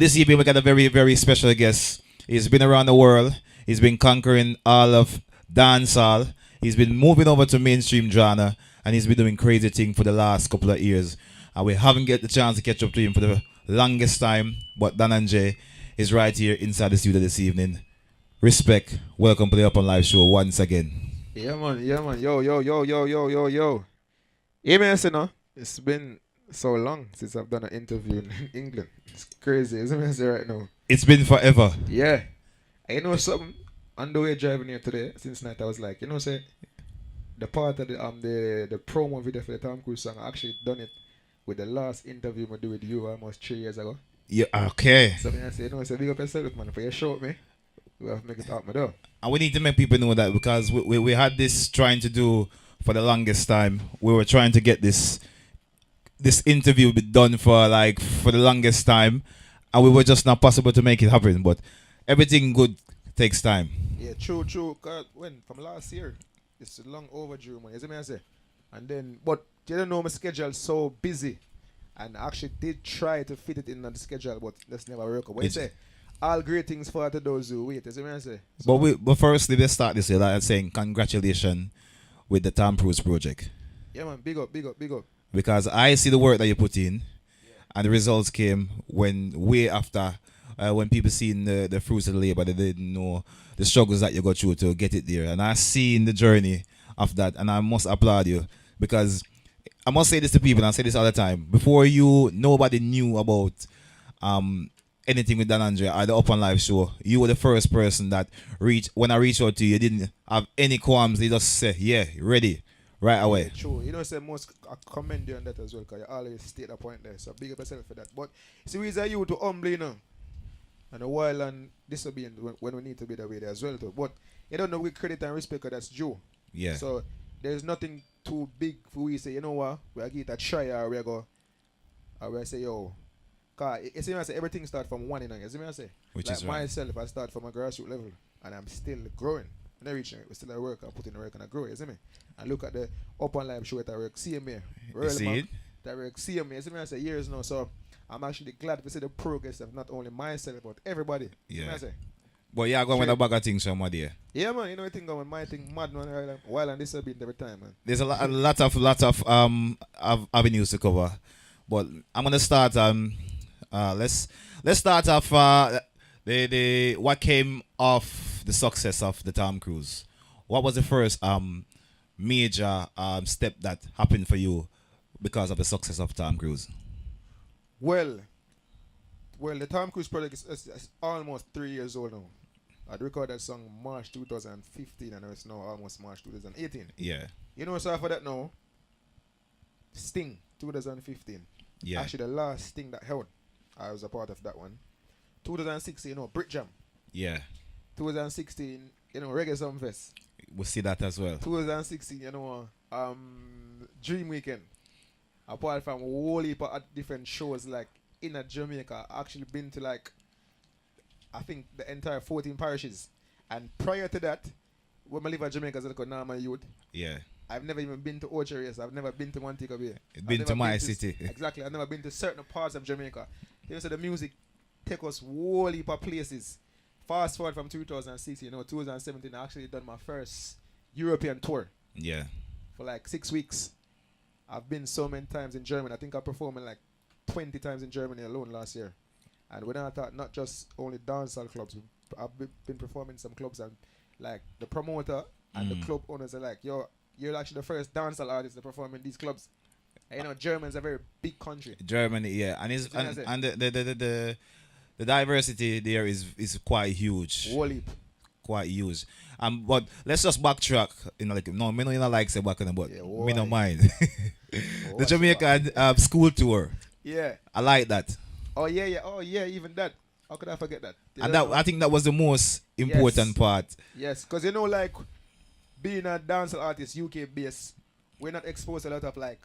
This evening we got a very, very special guest. He's been around the world. He's been conquering all of dancehall. He's been moving over to mainstream genre, and he's been doing crazy things for the last couple of years. And we haven't get the chance to catch up to him for the longest time. But Dan and Jay is right here inside the studio this evening. Respect. Welcome to the Upnlive show once again. Yeah, man. Yeah, man. Yo, yo, yo, yo, yo, yo, yo. Yeah, man, you know, it's been so long since I've done an interview in England. It's crazy, isn't it, right now? It's been forever. Yeah. And you know something? On the way driving here today, since night, I was like, say, the part of the promo video for the Tom Cruise song, I actually done it with the last interview I do with you almost 3 years ago. Yeah, okay. So I say, say, big up yourself, man. For your show, me, we have to make it out my door. And we need to make people know that because we had this trying to do for the longest time. We were trying to get this interview be done for the longest time, and we were just not possible to make it happen. But everything good takes time. Yeah, true. Cause when from last year, it's long overdue, man. You see me I say? And then, but you don't know my schedule so busy, and I actually did try to fit it in on the schedule, but that's never work out. What you say? All great things for to those who wait. You see me I say? So, But firstly, let's start this year like saying congratulations with the Tom Cruise project. Yeah, man. Big up. Because I see the work that you put in, and the results came when way after when people seen the fruits of the labor, they didn't know the struggles that you got through to get it there. And I seen the journey of that, and I must applaud you because I must say this to people, and I say this all the time. Before you, nobody knew about anything with Dan Andre or the Upnlive show. You were the first person that when I reached out to you, you didn't have any qualms. You just say, yeah, ready. Right away. yeah, true. Say most I commend you on that as well, because you always state the point there. So big up yourself for that. But see, we are you to humble, and a while and disobedient when we need to be that way there as well too. But you don't know we credit and respect, 'cause that's due. Yeah. So there's nothing too big for we say, you know what, we give it a try, or we go, or we say, yo, cause you see me I say everything start from one, you see me I say. Which like is right. myself, I start from a grassroots level, and I'm still growing. And I reach it, we still at work, I put in the work and I grow, you see me? And look at the Upnlive show at I work, see me. You see it? That work, see me, you see me I say years now, so I'm actually glad to see the progress of not only myself, but everybody. Yeah. See me I say. But yeah, going with a bag of things from there. Yeah, man, you think going my thing mad man, while and this a bit every time, man. There's a lot of avenues to cover, but I'm gonna start. Let's start off. The what came off the success of the Tom Cruise. What was the first major step that happened for you because of the success of Tom Cruise? Well, the Tom Cruise project is almost 3 years old now. I recorded that song March 2015, and it's now almost March 2018. Yeah. So for that now, Sting 2015. Yeah. Actually, the last Sting that held, I was a part of that one. 2016, Brit Jam. Yeah. 2016, Reggae Sumfest. We'll see that as well. 2016, Dream Weekend. Apart from a whole heap of different shows like in Jamaica, I actually been to I think the entire 14 parishes. And prior to that, when I live in Jamaica as a normal youth, Yeah. I've never even been to Ocho. I've never been to Montego Bay. Been to my city. Exactly. I've never been to certain parts of Jamaica. So the music take us whole heap of places. Fast forward from 2006, 2017, I actually done my first European tour Yeah. for 6 weeks. I've been so many times in Germany. I think I performed in 20 times in Germany alone last year. And when I thought not just only dancehall clubs, I've been performing some clubs, and the promoter and the club owners are like, yo, you're actually the first dancehall artist to perform in these clubs. And Germany's a very big country. Germany, yeah, and the diversity there is quite huge. Whole heap. Quite huge. But let's just backtrack. No, me no like say back on, but Yeah, me no why? mind. The Jamaican school tour. Yeah. I like that. Oh yeah, even that. How could I forget that? And that I think that was the most important part. Yes, because being a dancehall artist, UK based, we're not exposed to a lot of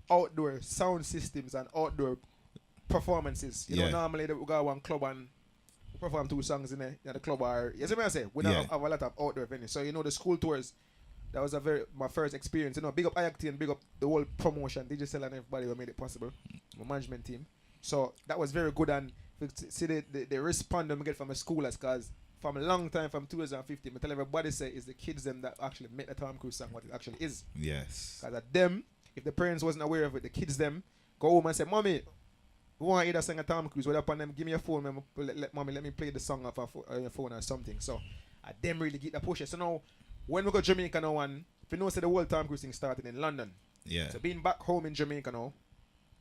outdoor sound systems and outdoor performances. Normally we go one club and perform 2 songs in the club, or you see what I say? We don't have a lot of outdoor venues. So the school tours, that was my first experience. Big up IACT and big up the whole promotion, Digital and everybody who made it possible. My management team. So that was very good and see the respond them get from the schoolers, cause from a long time, from 2015, I tell everybody say it's the kids them that actually make the Tom Cruise song what it actually is. Yes. Cause at them, if the parents wasn't aware of it, the kids them go home and say, "Mommy, we want to hear that song of Tom Cruise. Whether upon them, give me a phone, mommy, let me play the song off your phone or something." So at them really get the push. So now, when we go Jamaica now, and if you know, say the whole Tom Cruise thing started in London. Yeah. So being back home in Jamaica now,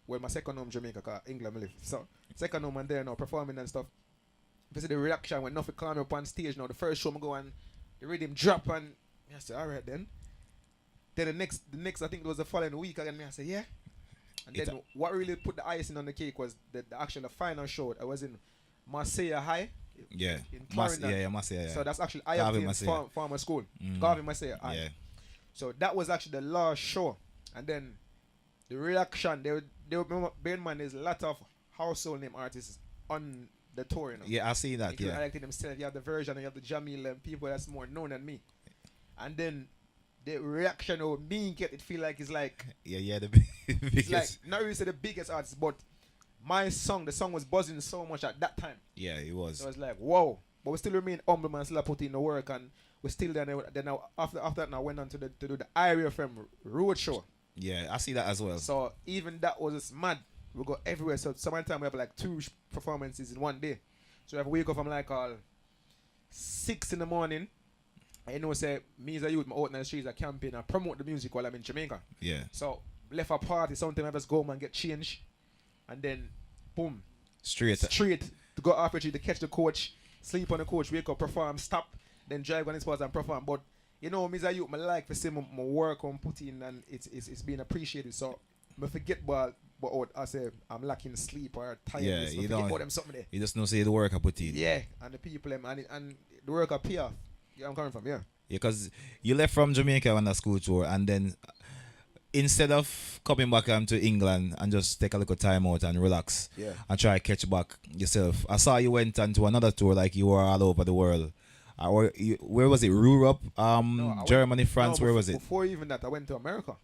well, my second home Jamaica, cause England I live. So second home and there now performing and stuff. If you see the reaction when nothing climb up on stage now, the first show I go and the rhythm drop and I say, all right then. Then the next I think it was the following week again. I say, yeah. And then what really put the icing on the cake was the actual final show. I was in Marseille High. Yeah. In Clarendon. Marseille. Yeah. So that's actually I have in farmer school. Garvey Marseille High. Yeah. So that was actually the last show. And then the reaction, they were bear in mind there's a lot of household name artists on the tour, you know. Yeah, I see that. You yeah. I like themselves. You have the version, and you have the Jamil and people that's more known than me. And then the reaction of me get it feel like it's like the biggest. It's like not really say the biggest artist, but the song was buzzing so much at that time. Yeah, it was. So it's like whoa, but we still remain humble man, still put in the work, and we still then now after that now went on to do the Area FM road show. Yeah, I see that as well. So even that was just mad. We go everywhere. So sometimes we have like 2 performances in one day. So we have wake up from like 6 in the morning. I know say me as a youth, my out in the streets, I campaign and promote the music while I'm in Jamaica. Yeah. So left a party, sometimes I just go home and get changed. And then boom. Straight to go after to catch the coach, sleep on the coach, wake up, perform, stop, then drive on his spot and perform. But you know, me as a youth, I like to see my work on put in and it's being appreciated. So I forget about I say I'm lacking sleep or tiredness. Yeah, you don't. About them something there. You just know say the work I put in. Yeah, and the people and the work I pay off. Yeah, I'm coming from. Yeah. Yeah, because you left from Jamaica on a school tour, and then instead of coming back to England and just take a little time out and relax, and try to catch back yourself, I saw you went on to another tour like you were all over the world. Where was it? Europe, Germany, France. Where was it? Before even that, I went to America.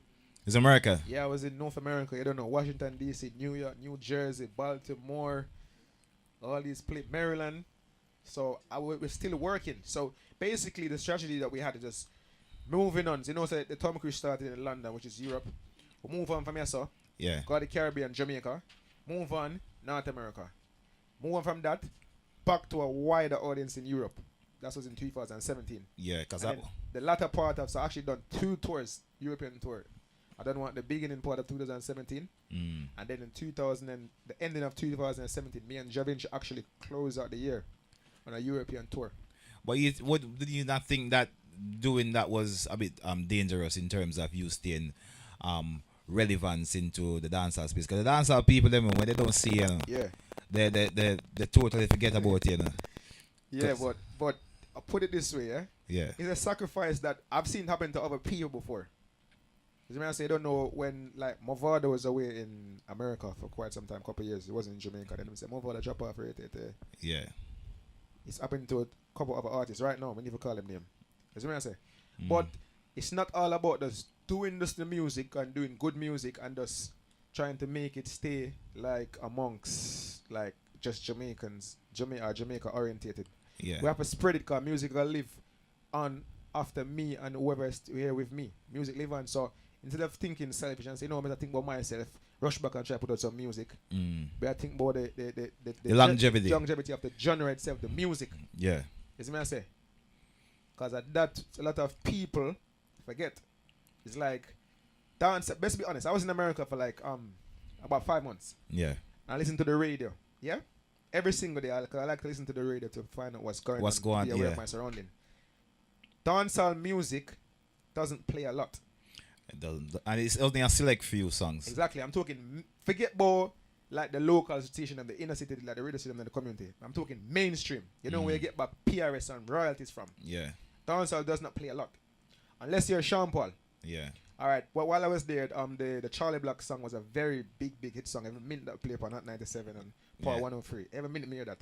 It's America. Yeah, I was in North America. I don't know, Washington D.C., New York, New Jersey, Baltimore, all these places, Maryland. So I was still working. So basically, the strategy that we had to just moving on. So, you know, so the Tom Cruise started in London, which is Europe. We move on from here, so got the Caribbean, Jamaica. Move on, North America. Move on from that, back to a wider audience in Europe. That was in 2017. Yeah, because the latter part of, so I actually done 2 tours, European tour. I done one the beginning part of 2017, and then in the ending of 2017, me and Javinci actually closed out the year on a European tour. But what did you not think that doing that was a bit dangerous in terms of you staying relevance into the dancehall space? Because the dancehall people, them when they don't see you, know, they totally forget about you. Know? Yeah, but I put it this way, it's a sacrifice that I've seen happen to other people before. As I say, I don't know when, like, Movado was away in America for quite some time, couple of years. He wasn't in Jamaica. Then we said, Movado drop off right there. Yeah. It's happened to a couple of other artists right now. We need to call them name. As I say. But it's not all about just doing the music and doing good music and just trying to make it stay, like, amongst, like, just Jamaicans, Jamaica orientated. Yeah. We have to spread it because music will live on after me and whoever is here with me. Music live on. So instead of thinking selfish and say, no, I'm going to think about myself, rush back and try to put out some music. But I think about the longevity of the genre itself, the music. Yeah. You see what I say? Because at that, a lot of people forget. It's like, dance, best be honest, I was in America for like about 5 months. Yeah. I listened to the radio. Yeah? Every single day, I like to listen to the radio to find out what's going on. Be aware of my surrounding. Dancehall music doesn't play a lot. It doesn't, and it's only a select few songs. Exactly. I'm talking forget about like the local station and the inner city, like the radio station and the community. I'm talking mainstream. You know where you get back PRS and royalties from. Yeah. Dancehall does not play a lot, unless you're Sean Paul. Yeah. All right. Well, while I was there, the Charlie Black song was a very big hit song. Every minute that play upon Hot 97 and Power 103. Every minute me hear that.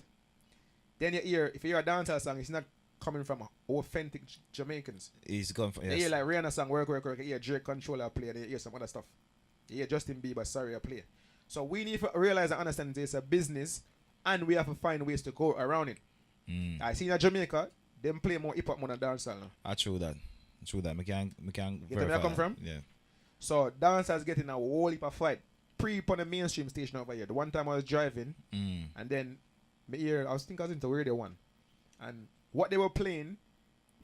Then you hear, if you hear a dancehall song, it's not coming from authentic Jamaicans. He's gone from, yes. You hear like Rihanna song, work. You hear Drake Controller play, and you hear some other stuff. You hear Justin Bieber, Sorry, I play. So we need to realize and understand this is a business and we have to find ways to go around it. I see in Jamaica, them play more hip hop more than dancehall now. I true that. True that. I can You know where I come from? Yeah. So dancehall's getting a whole heap of fight. On the mainstream station over here. The one time I was driving, and then I was into Radio 1. And what they were playing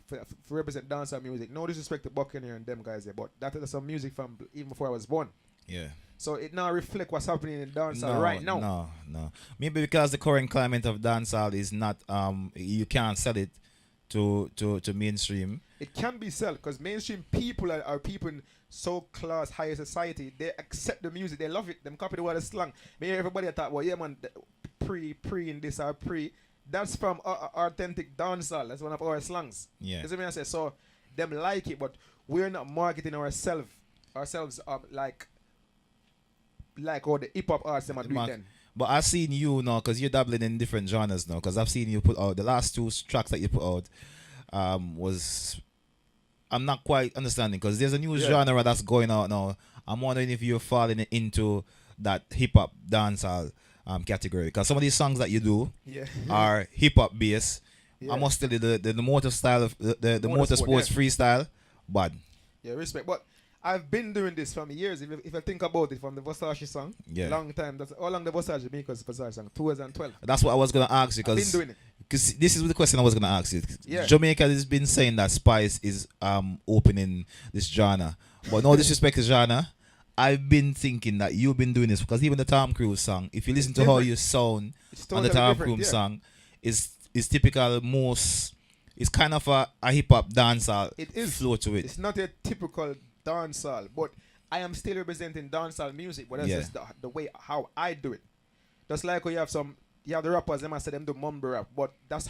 for represent dancehall music. No disrespect to Buccaneer and them guys there, but that is some music from even before I was born. Yeah. So it now reflect what's happening in dancehall right now. No. Maybe because the current climate of dancehall is not you can't sell it to mainstream. It can be sold because mainstream people are people in so class higher society. They accept the music, they love it. Them copy the word of slang. Maybe everybody thought, well, yeah man, pre in this or pre. That's from authentic dancehall. That's one of our slangs. Yeah. That's what I say. So them like it, but we're not marketing ourselves like all the hip hop artists them are doing then. But I've seen you now, because you're dabbling in different genres now, because I've seen you put out the last 2 tracks that you put out was, I'm not quite understanding, because there's a new genre that's going out now. I'm wondering if you're falling into that hip hop dancehall category, because some of these songs that you do are hip hop based. I must tell you the motor style of the motorsports freestyle, bad. Yeah, respect. But I've been doing this from years. If I think about it, from the Versace song, long time. That's how long the Versace song, 2012. That's what I was gonna ask you, because I've been doing it. Because this is the question I was gonna ask you. Yeah. Jamaica has been saying that Spice is opening this genre, but no disrespect to genre. I've been thinking that you've been doing this, because even the Tom Cruise song, if you listen to how you sound on the Tom Cruise song, is typical most. It's kind of a hip hop dancehall flow to it. It's not a typical dancehall, but I am still representing dancehall music, but that's just the way how I do it. Just like when you have the rappers, them I say them do mumble rap, but that's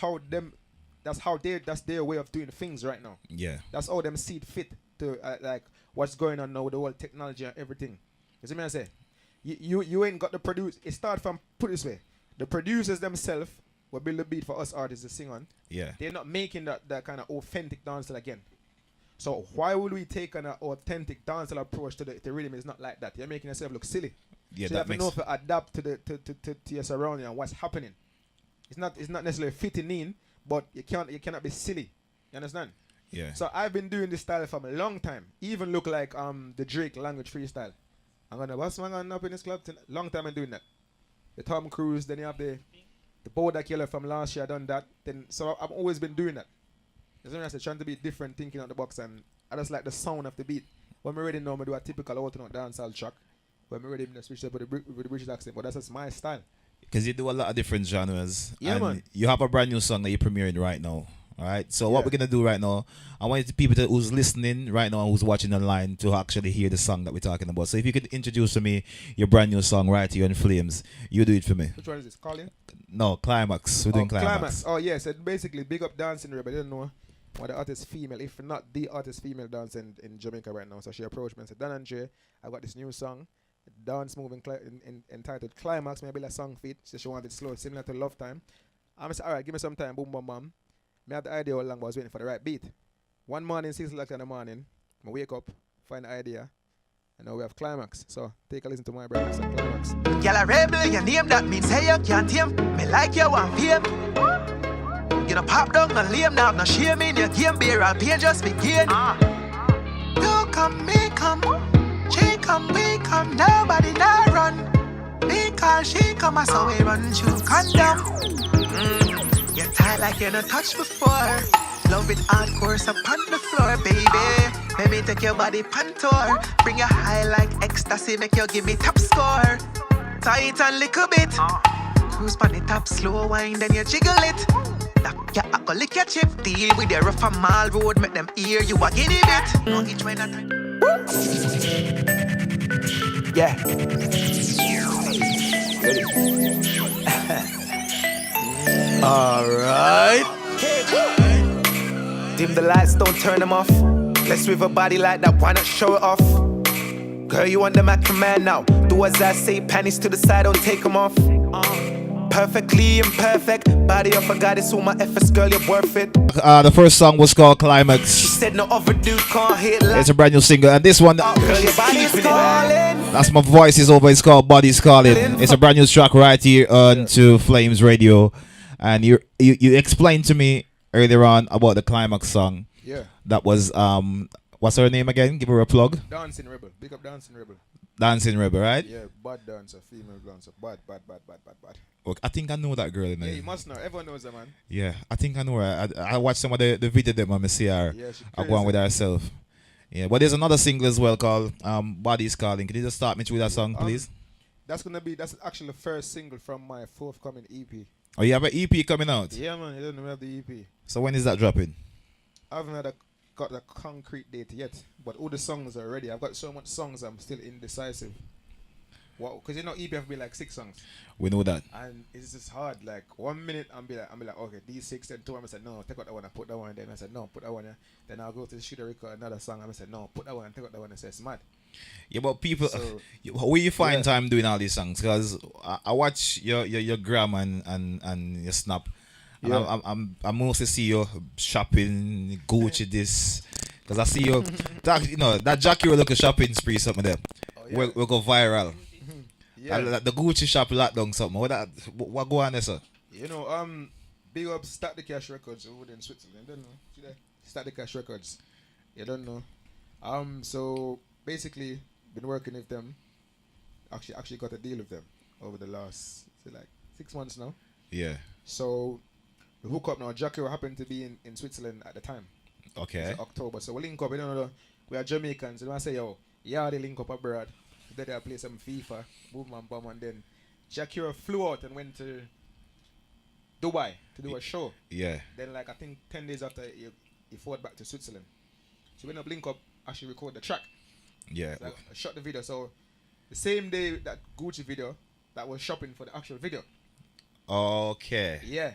their way of doing things right now. Yeah. That's how them see it fit to like what's going on now with the whole technology and everything. You see me I say? You ain't got the produce. It start from, put it this way, the producers themselves will build the beat for us artists to sing on. Yeah. They're not making that kind of authentic dancehall again. So why would we take an authentic dancehall approach to the rhythm? It's not like that. You're making yourself look silly. Yeah, so you have to know to adapt to your surrounding and what's happening. It's not necessarily fitting in, but you cannot be silly. You understand? Yeah. So I've been doing this style for a long time. Even look like the Drake language freestyle. I'm gonna what's going up in this club tonight? Long time I'm doing that. The Tom Cruise, then you have the Bodak Yellow from last year. I done that. Then so I've always been doing that. That's what I said, trying to be different, thinking out the box, and I just like the sound of the beat. When we're ready now, I do a typical alternate dancehall track. When we're ready, I switch up with the British accent. But that's just my style. Because you do a lot of different genres. Yeah, and man. You have a brand new song that you're premiering right now. All right. So what we're gonna do right now, I want the people who's listening right now, who's watching online, to actually hear the song that we're talking about. So if you could introduce to me your brand new song right here on Flames, you do it for me. Which one is this? Calling? No, Climax. We're doing Climax. Oh yes, so basically big up dancing rap. I didn't know what the artist female, if not the artist female dance in Jamaica right now. So she approached me and said, Dan and Jay, I got this new song, dance moving entitled Climax, maybe a song fit. So she wanted slow, similar to Love Time. I said, alright, give me some time, boom, boom, boom. I had the idea all along, but I was waiting for the right beat. One morning, 6 o'clock in the morning, I wake up, find the idea, and now we have Climax. So take a listen to my brother, song Climax. Y'all a rebel, your name that means hey you can't tame. Me like you want fame. You know pop down, no lame now, no shame in your game, beer I'll pay just begin. You come, me come, she come, we come, nobody now run. Because she come, I saw we run through condom. You're tired like you not touched before. Love it hardcore, so upon the floor, baby. Let me take your body pantour. Bring you high like ecstasy, make you give me top score. Tight and little bit. Cruise on the top, slow wine, then you jiggle it. Yeah, I go lick your chip. Deal with the rough and mall road, make them hear you a guinea bit. No each man at time. Yeah. Alright. Dim the lights, don't turn them off. Let's with a body like that, why not show it off? Girl, you under my command now. Do as I say, panties to the side, don't take them off. Perfectly imperfect. Body of a goddess, all my efforts, girl, you're worth it. The first song was called Climax. She said no other dude can't hit like. It's a brand new single, and this one, Girl, your body's calling. that's my voice is over. It's called Body's Calling. It's a brand new track right here on to Flames Radio, and you explained to me earlier on about the Climax song. Yeah. That was what's her name again? Give her a plug. Dancing Rebel. Big up Dancing Rebel. Dancing Rebel, right? Yeah, bad dancer, female dancer. Bad. Okay, I think I know that girl. Yeah, you must know. Everyone knows her, man. Yeah, I think I know her. I watched some of the video them and I see her. Yeah, she I go on with herself. Yeah, but there's another single as well called Body's Calling. Can you just start me through that song, please? That's actually the first single from my forthcoming EP. Oh, you have an EP coming out? Yeah, man, you don't know we have the EP. So when is that dropping? I haven't got a concrete date yet, but all the songs are ready. I've got so much songs I'm still indecisive. Well, because you know EP have to be like 6 songs. We know that. And it's just hard. Like 1 minute I'm be like, okay, these 6, then 2 I said no, take out that one, I put that one, then I said no, put that one, yeah. Then I'll go to the studio record another song, I said no, put that one, and take out that one, and say it's mad. Yeah, but people, So, where you find time doing all these songs? Because I watch your gram and your snap. And Yeah. I mostly see you shopping, Gucci this. Because I see you, that Jackie will look a shopping spree, something there. Oh, yeah. Will go viral. Yeah. The Gucci shop lockdown something. What go on there, sir? You know, big up Start the Cash Records over there in Switzerland. Don't know. See that? Start the Cash Records. You don't know. So basically, been working with them. Actually got a deal with them over the last like 6 months now. Yeah. So the hook up now. Jackie happened to be in Switzerland at the time. Okay. It's October. So we link up. You know, we are Jamaicans. And I say, yo, yeah, they link up abroad. Then I play some FIFA, movement bomb, and then Shakira flew out and went to Dubai to do a show. Yeah. Then, like, I think 10 days after, he forward back to Switzerland. So we end up link up, actually record the track. Yeah. So I shot the video. So the same day that Gucci video, that was shopping for the actual video. Okay. Yeah.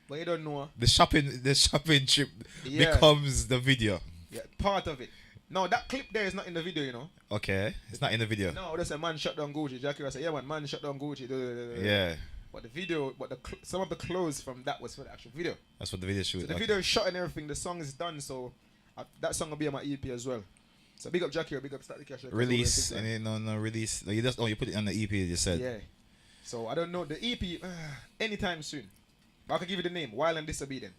But you don't know. The shopping trip becomes the video. Yeah, part of it. No, that clip there is not in the video, you know. Okay. It's not in the video. No, that's a man shut down Gucci. Jackie said, yeah, man shut down Gucci. Yeah. But the video, some of the clothes from that was for the actual video. That's what the video shoot. So the video is shot and everything. The song is done, so that song will be on my EP as well. So big up Jackie, big up Start the Cash. Release and then no release. No, you put it on the EP. You said. Yeah. So I don't know the EP anytime soon. But I can give you the name. Wild and Disobedient.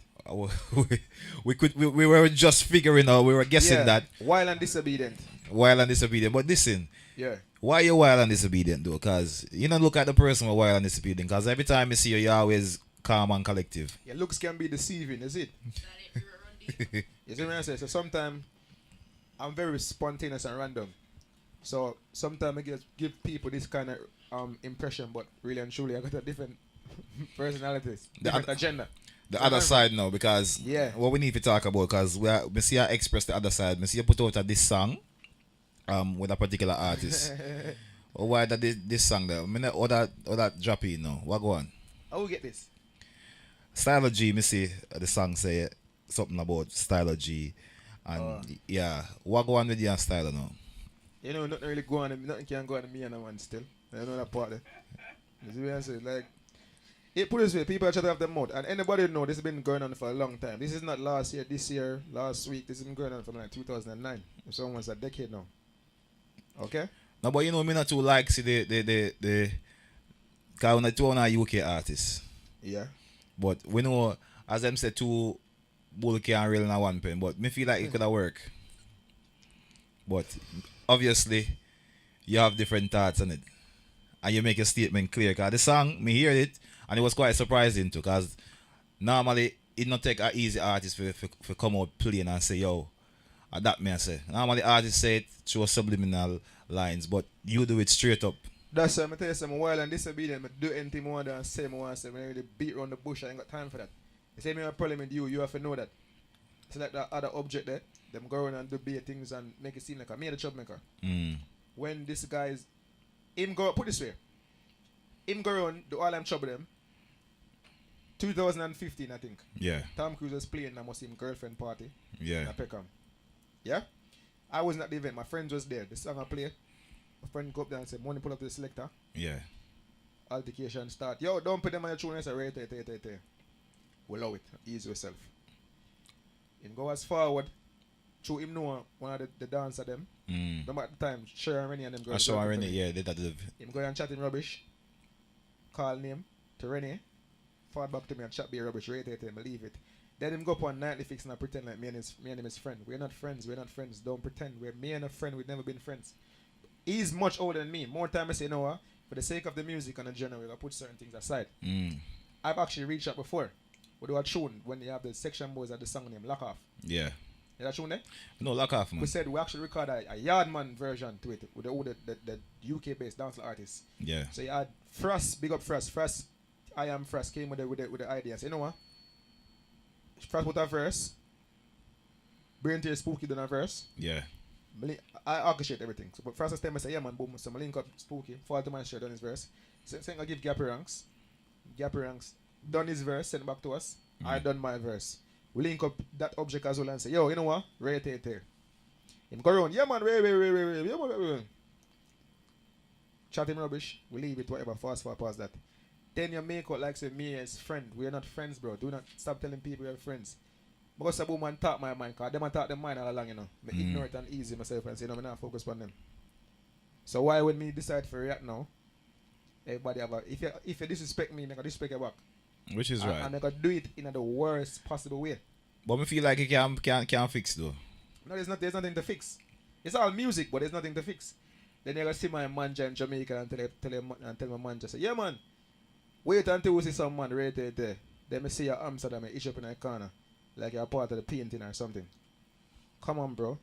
We were just figuring out. We were guessing that. Wild and Disobedient. Wild and disobedient. But listen. Yeah. Why you wild and disobedient though? Because you don't look at the person who wild and disobedient. Because every time you see you, you're always calm and collective. Yeah, looks can be deceiving, is it? You see what I say? So sometimes I'm very spontaneous and random. So sometimes I give people this kind of impression, but really and truly I got a different personalities, different agenda. The other side now, because what we need to talk about, because we see her express the other side. We see her put out this song with a particular artist. Why that this song there? I mean, all that drop in now. What go on? How we get this? Stylo G, me see the song say something about Stylo G. And what go on with you and Stylo now? You know, nothing really go on, nothing can go on me and a man still. I know that part there. You see what I say? Like, it put this way, people try to have them mouth. And anybody know this has been going on for a long time. This is not last year, this year, last week. This has been going on from like 2009. It's almost a decade now. Okay? No, but you know, me not too like see the because we're two on our UK artists. Yeah. But we know, as them say, two bull can reel in one pen. But me feel like it could have worked. But obviously, you have different thoughts on it. And you make a statement clear. Because the song, me hear it, and it was quite surprising too. Because normally, it not take an easy artist for come out playing and say, yo, that me I say. Normally, artists say it through subliminal lines, but you do it straight up. That's why I tell you something wild and disobedient. I do anything more than say more and say. When I really beat around the bush, I ain't got time for that. You say me have a problem with you have to know that. It's like that other object there. Them go around and do bad things and make it seem like I'm a troublemaker. When this guy's him go put this way. Him go around, do all them trouble them. 2015, I think. Yeah. Tom Cruise was playing I must him girlfriend party. Yeah. In Peckham. Yeah? I wasn't at the event. My friends was there. The song I play. My friend go up there and said, money pull up to the selector. Yeah. Altercation start. Yo, don't put them on your tune and say, right, we love it. Ease yourself. Him go as forward. Through him know one of the dancer them. Remember at the time, Sher and Rennie and them girls. Sher and Rennie, yeah, they did. Him go and chat him rubbish. Call name to Rennie. Forward back to me and chat be rubbish. Right, I leave it. Then him go up on nightly fix and pretend like me and his friend. We're not friends. Don't pretend. We're me and a friend. We've never been friends. He's much older than me. More time I say, you know what? For the sake of the music and the genre, we'll put certain things aside. I've actually reached out before. We do a tune when you have the section boys at the song name Lock Off. Yeah. Is that tune there? No, Lock Off, man. We said we actually record a Yardman version to it with the UK based dancehall artists. Yeah. So you had Frost, big up Frost. Frost, I Am Frost came with the idea. So you know what? Frost put a verse. Brain Tear Spooky done a verse. Yeah. I orchestrate everything. So but Frost time I say, yeah man, boom. So I link up Spooky, fall to my shirt on his verse. So I give Gappy Ranks. Gappy Ranks done his verse, send back to us. I done my verse. We link up that object as well and say, yo, you know what? Right here. Him go around, yeah man, wait. Yeah, man. Chat him rubbish. We leave it, whatever, fast past that. Then you make out like say me as friend. We're not friends, bro. Do not stop telling people we're friends. Because a woman talk my mind, because them I talk their mind all along, you know. I ignore it and easy myself and say, no, I'm not focus on them. So why when me decide for react now, everybody have a, if you disrespect me, I can disrespect you back. Which is right. And I can do it in the worst possible way. But I feel like it can't fix though. No, there's nothing to fix. It's all music, but there's nothing to fix. Then you go see my manager in Jamaica and tell my manager, say, yeah man, wait until we see some man right there. Then me see your Amsterdam and itch up in the corner. Like you're part of the painting or something. Come on, bro.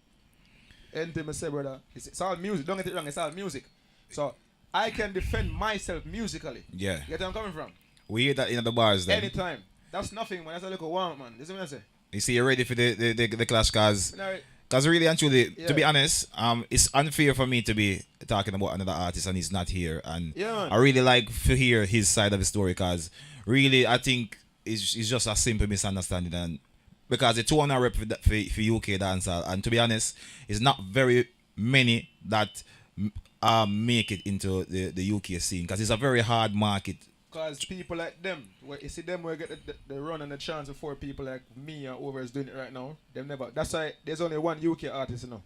Anything I say, brother, it's all music. Don't get it wrong, it's all music. So I can defend myself musically. Yeah. You get where I'm coming from? We hear that in the bars then. Anytime. That's nothing, man. That's a little warm, man. You see what I say? You see, you're ready for the clash, because really and truly, to be honest, it's unfair for me to be talking about another artist and he's not here. And I really like to hear his side of the story, because really I think it's just a simple misunderstanding. And because the two on a rep for UK dancehall, and to be honest, it's not very many that make it into the UK scene, because it's a very hard market. Because people like them, you see them where get the run and the chance before people like me or whoever is doing it right now, them never. That's why there's only one UK artist, you know.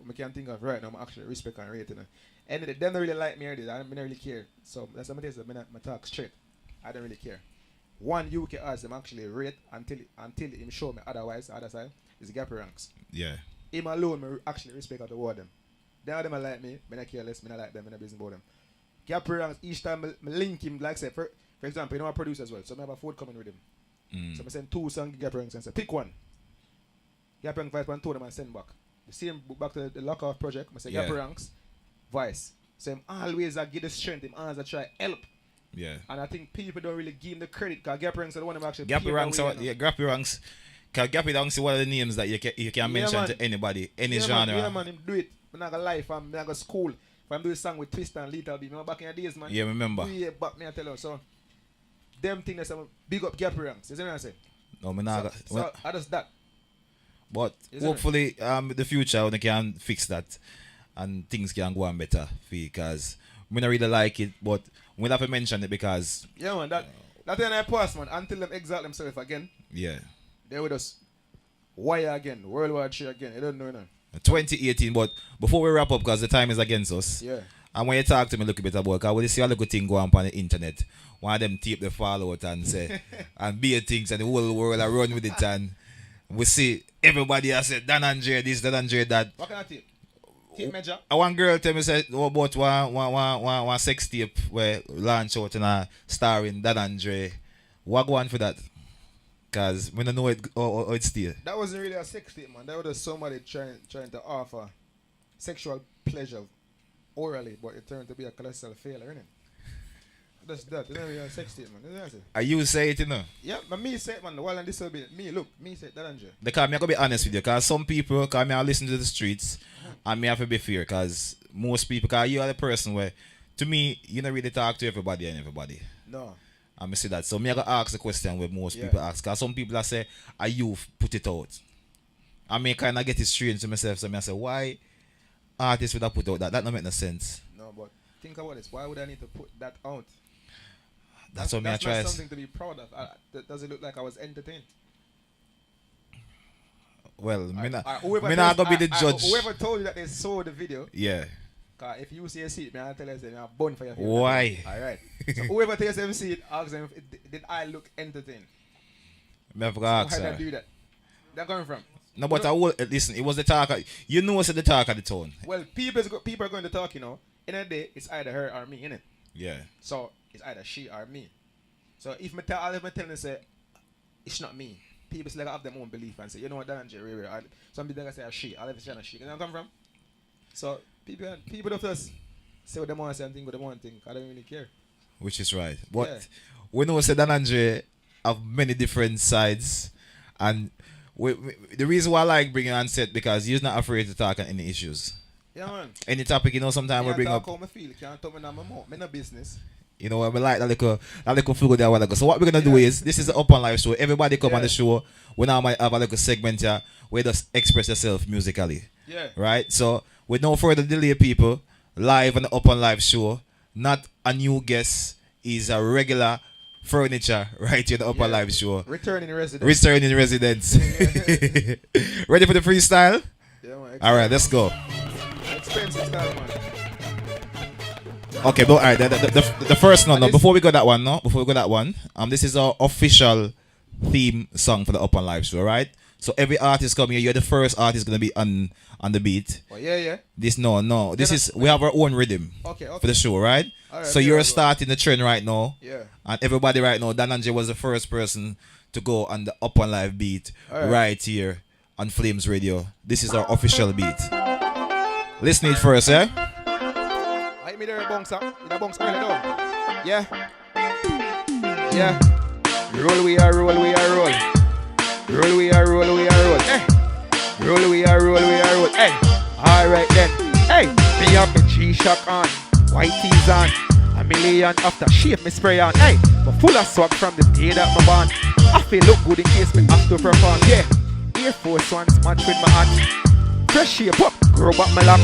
I can't think of right now. I'm actually respect and rate, you know. And they don't really like me already. I don't really care. So that's what I say. I talk straight. I don't really care. One UK artist I'm actually rate until him show me otherwise. Other side is Gappy Ranks. Yeah. Him alone, me actually respect out the word them. Then of them I like me. I care less. I like them. I business about them. Gappy Ranks, each time I link him, like say, for example, you know I produce as well, so I have a Fued coming with him. So I send 2 songs to Gappy Ranks and say, pick one. Gappy Ranks, Vice, and 2 of them I send back. The same back to the Lock Off project, I say, Gappy Ranks, Vice. So him always give the strength, him always try help. Yeah. And I think people don't really give him the credit, because Gappy Ranks are the one who actually Gappy Ranks, Gappy Ranks, because Gappy Ranks is one of the names that you can mention to anybody, any genre. Yeah, man, him do it. I'm not going to lie, I'm not going to school. If I'm doing a song with Twist and Little B, remember back in the days, man? Yeah, remember. Yeah, back me I tell you. So, them thing that's big up Gappy Ranks. You see what I say? No, me not. So I just that. But hopefully, the future, when they can fix that and things can go on better, because we don't really like it, but we'll have to mention it because... Yeah, man, that thing I pass, man, until them exalt themselves again. Yeah. They with us. Wire again, World War III again. You don't know, no. 2018, but before we wrap up, because the time is against us, and when you talk to me a little bit about, because when you see a little thing go on the internet, one of them tape the fallout and say, and be things, and the whole world are run with it, and we see everybody has said, Dan Andre this, Dan Andre that. What kind of tape? Tape major? One girl tell me said about one sex tape where launch out and a starring Dan Andre. What go on for that? Because we don't know how it still. That wasn't really a sex tape, man. That was just somebody trying to offer sexual pleasure orally, but it turned to be a colossal failure, innit? That's that. It's not really a sex tape, man. Are you say it, you know? Yeah, but me say it, man. While I'm disobedient. Me say it, that Andrew. Because I'm going to be honest with you, because some people, because I listen to the streets, and me have to be fair, because most people, because you are the person where, to me, you don't really talk to everybody and everybody. No. I see that. So me I go ask the question where most people ask. Because some people say, are you put it out? I mean, kind of get it strange to myself. So I say, why artists would have put out that? That don't make no sense. No, but think about this. Why would I need to put that out? That's what me I try. That's not something to be proud of. Does it look like I was entertained? Well, me not whoever gonna be the judge. Whoever told you that they saw the video, yeah. cause if you see a seat, me I tell you, say, I'm born for your Why? Alright. So whoever takes them seat, ask them, did I look entertained? Me have to ask Why her. did I do that? They're coming from. No, but I will listen. It was the talk. You know, what's the talk of the tone. Well, people are going to talk. You know, in a day, it's either her or me, innit? Yeah. So it's either she or me. So if me tell them say it's not me, people still have their own belief and say, you know what, that and some people gonna say a she. I'll have to say a she. You know where I come from? So people don't just say what they want to say and think what they want to think. I don't really care. Which is right. But we know that Dan Andre have many different sides, and the reason why I like bringing on set because he's not afraid to talk on any issues. Yeah, man. Any topic, you know, sometimes we bring up. How me feel. Can't tell me now my mouth. Me no business. You know, I like that little feel there a while ago. So what we're gonna do is this is the Upnlive show. Everybody come on the show. We now might have a little segment here where you just express yourself musically. Yeah. Right? So with no further delay, people, live on the Upnlive show, not a new guest, is a regular furniture right here on the Upnlive show. Returning residents. Returning residents. Ready for the freestyle? Yeah, man. Alright, let's go. Expensive style, man. Okay, but alright, the first one, no, before we go that one, this is our official theme song for the Upnlive show, right? So every artist coming here, you're the first artist gonna be on the beat. Oh yeah. This we have our own rhythm for the show, right? Right, so you're starting the trend right now. Yeah. And everybody right now, Dan J was the first person to go on the Upnlive beat right here on Flames Radio. This is our official beat. Listen it first, yeah? I me there bounce up. That bounce early down. Yeah. Yeah. Roll we are roll. Roll we are roll. Hey. Roll we are roll. Hey. Alright then. Hey. Me have the G-Shock on. White tees on. A million after shave me spray on. Hey. But full of swag from the day that my born. I feel look good in case me have to perform. Yeah. Air Force Ones match with my hat. Fresh shape up. Grow back my locks.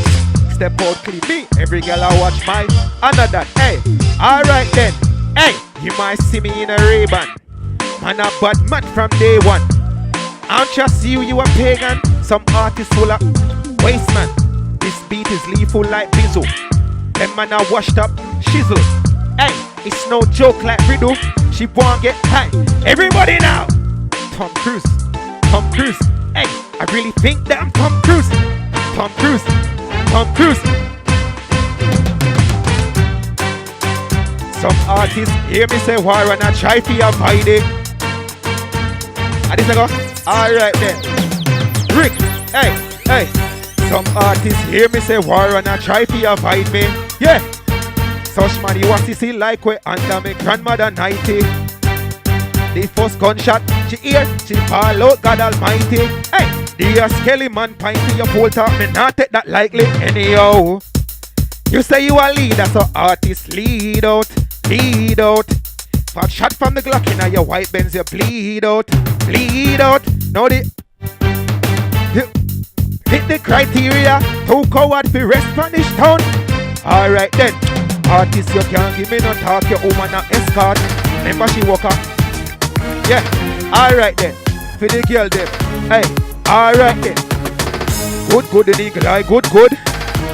Step out clean me. Every girl I watch my. Another. Hey. Alright then. Hey. You might see me in a Ray-Ban. Man a bad man from day one. I don't just see you a pagan. Some artists full of waste man. This beat is lethal like Bizzle. Them man are washed up shizzle. Hey, it's no joke like Riddle. She won't get high. Everybody now. Tom Cruise. Hey, I really think that I'm Tom Cruise. Some artists hear me say war and I try to avoid it. And this I go, alright then. Rick, hey. Some artists hear me say war and I try to avoid me. Yeah. Such man you want to see like we under me grandmother 90. The first gunshot, she hear, she fall out, God almighty. Hey, the skelly man pint to your pole top, me not take that lightly anyhow. You say you a leader, so artists lead out. Fat shot from the Glock in your white Benz, you bleed out. Now hit the criteria. Too coward for rest from this town. Alright then, artists you can't give me no talk. Your woman a escort. Remember she walk up. Yeah, alright then. For the girl them. Hey, alright then. Good the eagle eye, good.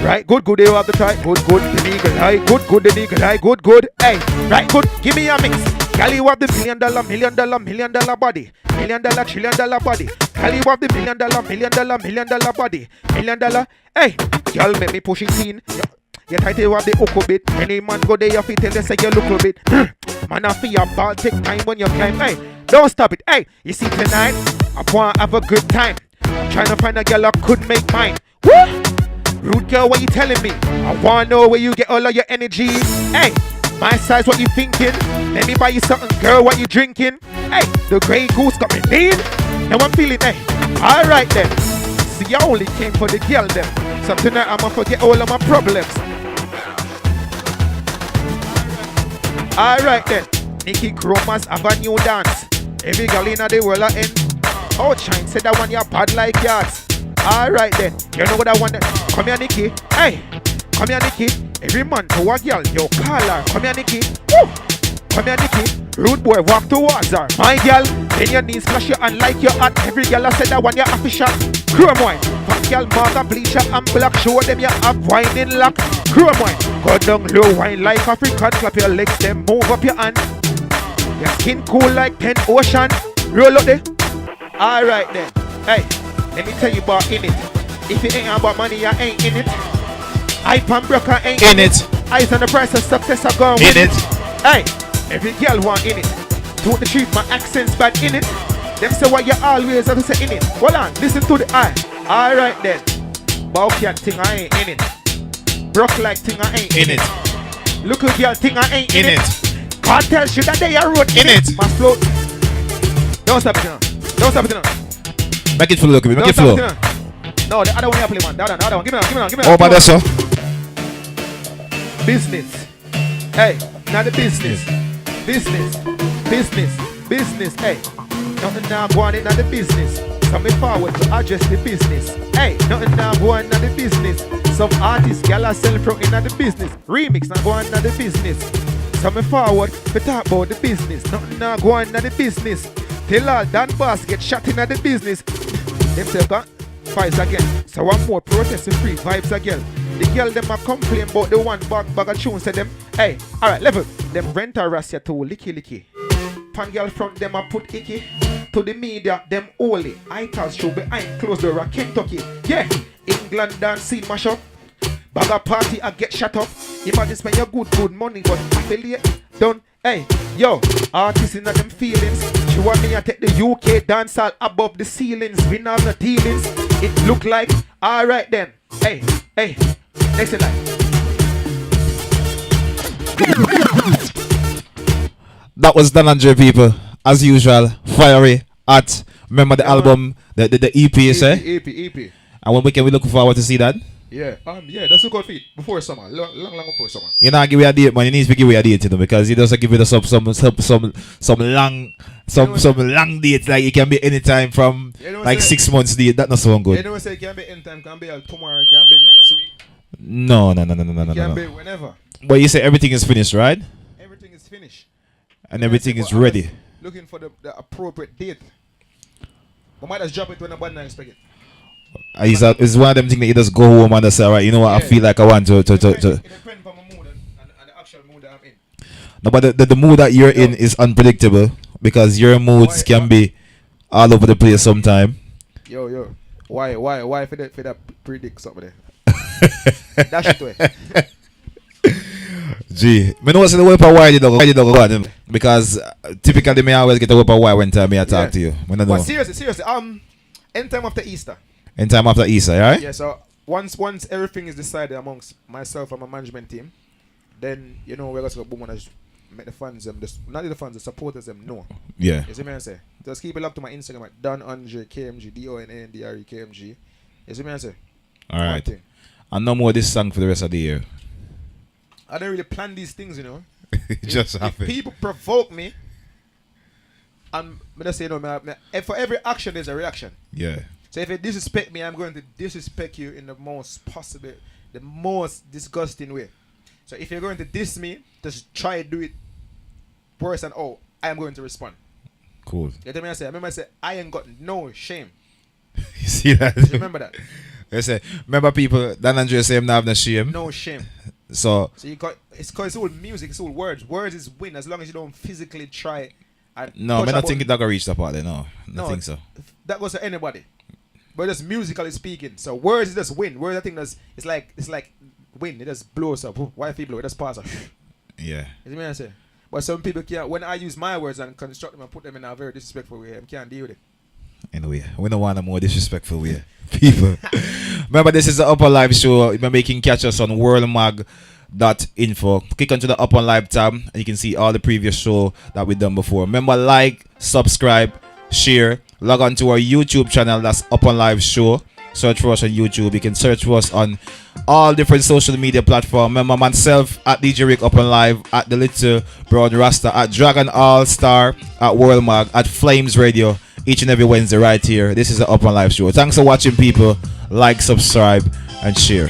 Right, good, you have the time. Good, the eagle eye, good, the eagle eye, good. Hey, right, good, give me a mix. Girl, you have the $1 million body. $1 million, $1 trillion body. Girl, you have the $1 million body. $1 million, hey, girl, make me push it in. You try to have the hook bit. Any man go there, you tell they say you look a bit. Man, I feel your ball take time when you climb. Hey, don't stop it. Hey, you see tonight, I want to have a good time. Trying to find a girl I could make mine. Woo! Rude girl, what you telling me? I wanna know where you get all of your energy. Hey, my size, what you thinking? Let me buy you something, girl, what you drinking? Hey, the Grey Goose got me lean. Now I'm feeling, hey, alright then. See, I only came for the girl them. So tonight I'ma forget all of my problems. Alright then. Nicky Chromas have a new dance. Every girl in the world are in. Oh, Shine said that one you're bad like yards. Alright then, you know what I want? Come here, Nikki. Hey, come here, Nikki. Every man to a girl, yo, call her. Come here, Nikki. Woo! Come here, Nicky. Rude boy, walk towards her. My girl, then your knees flash you and like your hat. Every girl I said that one you have to shot. Chrome wine. Fat girl, marker, bleacher and black. Show them you have wine in lock. Chrome wine. Go down low, wine like African. Clap your legs, then move up your hand. Your skin cool like 10 ocean. Roll up there. Alright then. Hey, let me tell you about in it. If it ain't about money, you ain't in it. Hype and broker ain't In it. Eyes on the price of success are gone In it. Hey, every girl want in it. To the truth, my accent's bad in it. Them say what you always have to say in it. Hold on, listen to the eye. Alright then. Bowcat thing I ain't in it. Broke like thing I ain't In it. Look at girl thing I ain't in In it. it. Cartel shit that they are wrote In it. My flow. Don't stop it now. Don't stop it now. Make it flow, look at me. Make Don't it stop flow. it now. No, the other one you play, man. The other one. Give me that. Oh, but that's so. Business. Hey, now the business. Business. Hey, nothing now going in the business. Coming forward to address the business. Hey, nothing now going in the business. Some artists, gal are selling from in the business. Remix now going in the business. Coming forward to talk about the business. Nothing now going in the business. Till all Dan Boss get shot in the business. Them say, vibes again. So one more protest and free vibes again. The girl them a complain about the one bag of tunes. Say them, hey, alright, level. Them rent a rassia to licky. Pan girl front them a put icky. To the media, them only. Icons show behind closed door at Kentucky. Yeah, England dance scene mash up. Bag a party I get shut up. Imagine spend your good money, but affiliate done. Hey, yo, artists in them feelings. She want me to take the UK dance all above the ceilings. We not have no dealings. It look like, alright then. Hey, next line. That was Dan Andre, people. As usual, fiery, hot. Remember the album, the EP, you say? EP. And when we can we looking forward to see that? Yeah, that's a good feat. Before summer, long before summer. You know, give me a date, man. You need to give me a date, you know, because he doesn't give you some long dates. Like it can be anytime from like 6 months date. That not sound good. You know, say it can be anytime, can be tomorrow, it can be next week. No. It can be whenever. But you say everything is finished, right? Everything is finished. And everything is ready. Looking for the appropriate date. We might just drop it when nobody expect it. It's one of them things that you just go home and say, right, you know what, I feel like I want to. It depends on my mood and the actual mood that I'm in. No, but the mood that you're in is unpredictable because your moods can be all over the place sometime. Yo. Why for that predict something there? Dash it away. Gee, me know what's the whip of why you don't go on because typically me always get a whip of why when time I talk to you. But seriously, anytime after Easter. In time after Easter, right? Yeah, so once everything is decided amongst myself and my management team, then you know we're going to go boom and just make the fans not the fans, the supporters them know. Yeah. You see me I say? Just keep it up to my Instagram at Don Andre KMG DONANDRE KMG. You see me I say? Alright. And no more this song for the rest of the year. I don't really plan these things, you know. Just if happen. people provoke me, and I just say, you know, for every action there's a reaction. Yeah. So if you disrespect me, I'm going to disrespect you in the most disgusting way. So if you're going to diss me, just try to do it worse and I am going to respond. Cool. You tell me I say I ain't got no shame. You see that? Just remember that. I say, remember people, Dan Andre say him not have no shame. No shame. So you got it's all music, it's all words. Words is win as long as you don't physically try. No, I don't think it's gonna reach that part there. No, I think so. That goes to anybody. But just musically speaking. So words is just win. Words I think it's like win. It just blows up. Why people blow? It just pass up. Yeah. You see what I say? But some people can't. When I use my words and construct them and put them in a very disrespectful way, I can't deal with it. Anyway, we don't want a more disrespectful way. People. Remember, this is the Upnlive show. Remember, you can catch us on worldmag.info. Click onto the Upnlive tab and you can see all the previous show that we've done before. Remember, like, subscribe, share, log on to our YouTube channel. That's Upnlive show. Search for us on YouTube. You can search for us on all different social media platforms. Remember myself at DJ Rick Upnlive, at The Little Brown Rasta, at Dragon All Star, at World Mag, at Flames Radio, each and every Wednesday right here. This is the Upnlive show. Thanks for watching, people. Like, subscribe, and share.